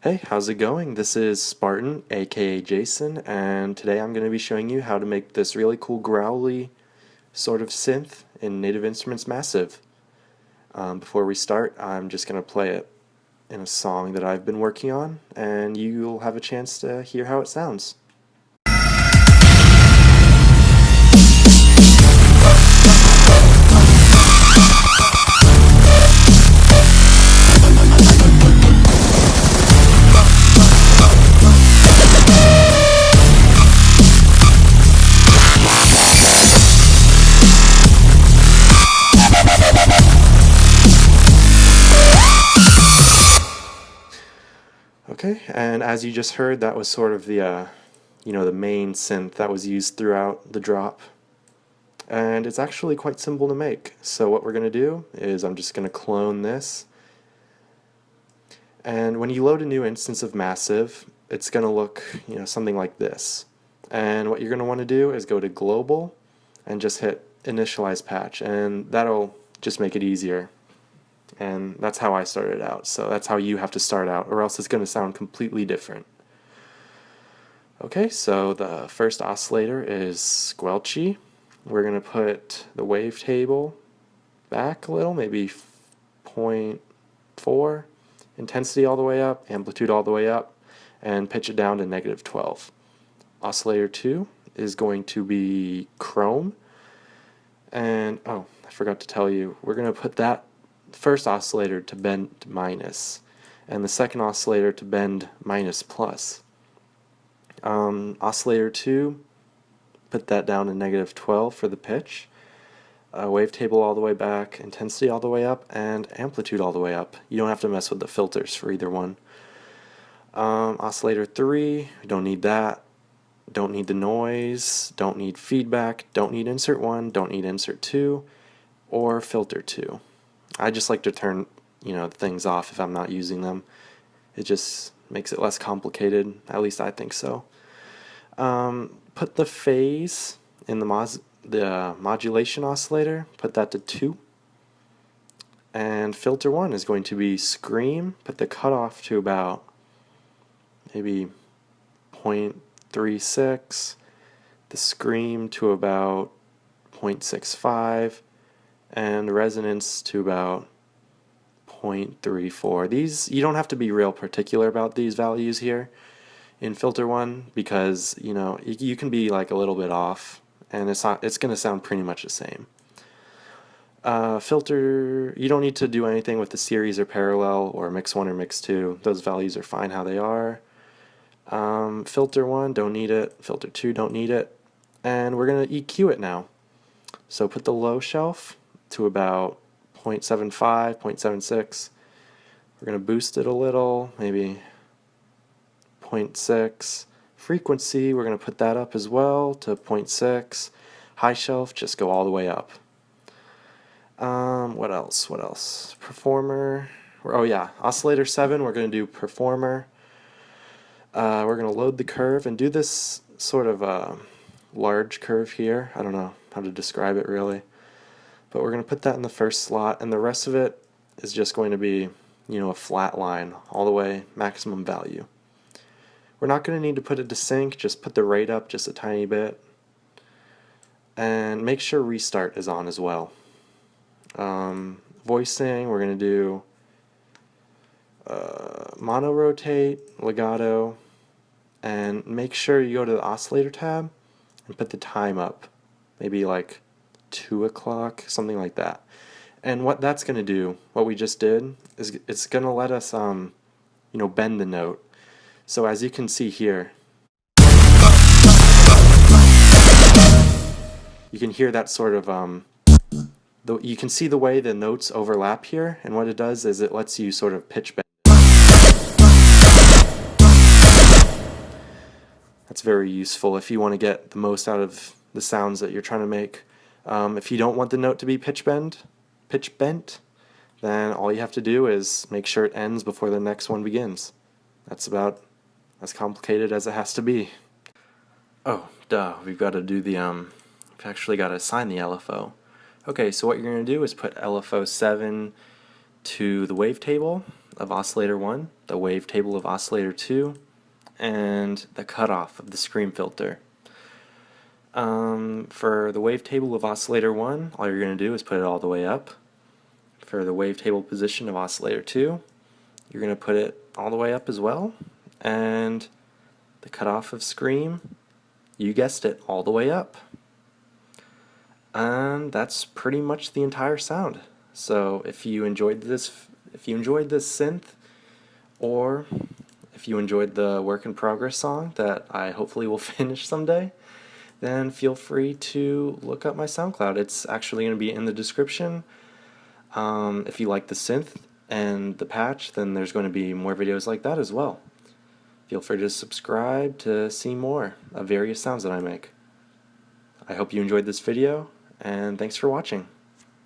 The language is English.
Hey, how's it going? This is Spartan, aka Jason, and today I'm going to be showing you how to make this really cool growly sort of synth in Native Instruments Massive. Before we start, I'm just going to play it in a song that I've been working on, and you'll have a chance to hear how it sounds. Okay, and as you just heard, that was sort of the main synth that was used throughout the drop. And it's actually quite simple to make. So what we're going to do is I'm just going to clone this. And when you load a new instance of Massive, it's going to look, something like this. And what you're going to want to do is go to Global and just hit Initialize Patch, and that'll just make it easier. And that's how I started out, so that's how you have to start out, or else it's going to sound completely different. Okay, so the first oscillator is squelchy. We're going to put the wavetable back a little, maybe 0.4, intensity all the way up, amplitude all the way up, and pitch it down to -12. Oscillator 2 is going to be chrome, and oh, I forgot to tell you, we're going to put that first oscillator to bend minus, and the second oscillator to bend minus plus. Oscillator 2, put that down to -12 for the pitch. Wavetable all the way back, intensity all the way up, and amplitude all the way up. You don't have to mess with the filters for either one. Oscillator 3, we don't need that. Don't need the noise, don't need feedback, don't need insert 1, don't need insert 2, or filter 2. I just like to turn, things off if I'm not using them. It just makes it less complicated. At least I think so. Put the phase in the modulation oscillator. Put that to 2. And filter 1 is going to be scream. Put the cutoff to about maybe 0.36. The scream to about 0.65. And resonance to about 0.34. These, you don't have to be real particular about these values here in filter 1, because you can be like a little bit off, and it's going to sound pretty much the same. Filter, you don't need to do anything with the series or parallel or mix 1 or mix 2. Those values are fine how they are. Filter 1, don't need it. Filter 2, don't need it. And we're going to EQ it now. So put the low shelf to about 0.75, 0.76. We're going to boost it a little, maybe 0.6. Frequency, we're going to put that up as well to 0.6. High shelf, just go all the way up. What else? Performer. Oh yeah, oscillator 7, we're going to do performer. We're going to load the curve and do this sort of large curve here. I don't know how to describe it really. But we're going to put that in the first slot, and the rest of it is just going to be, a flat line all the way, maximum value. We're not going to need to put it to sync, just put the rate up just a tiny bit. And make sure restart is on as well. Voicing, we're going to do mono rotate, legato, and make sure you go to the oscillator tab and put the time up, maybe like 2 o'clock, something like that. And what that's going to do, what we just did, is it's going to let us bend the note. So as you can see here, you can hear that sort of you can see the way the notes overlap here, and what it does is it lets you sort of pitch bend. That's very useful if you want to get the most out of the sounds that you're trying to make. If you don't want the note to be pitch bent, then all you have to do is make sure it ends before the next one begins. That's about as complicated as it has to be. Oh, duh, we've got to do we've actually got to assign the LFO. Okay, so what you're going to do is put LFO 7 to the wavetable, of oscillator 1, the wavetable of oscillator 2, and the cutoff of the scream filter. For the wavetable of oscillator 1, all you're going to do is put it all the way up. For the wavetable position of oscillator 2, you're going to put it all the way up as well. And the cutoff of scream, you guessed it, all the way up. And that's pretty much the entire sound. So if you enjoyed this synth, or if you enjoyed the work in progress song that I hopefully will finish someday, then feel free to look up my SoundCloud. It's actually going to be in the description. If you like the synth and the patch, then there's going to be more videos like that as well. Feel free to subscribe to see more of various sounds that I make. I hope you enjoyed this video, and thanks for watching.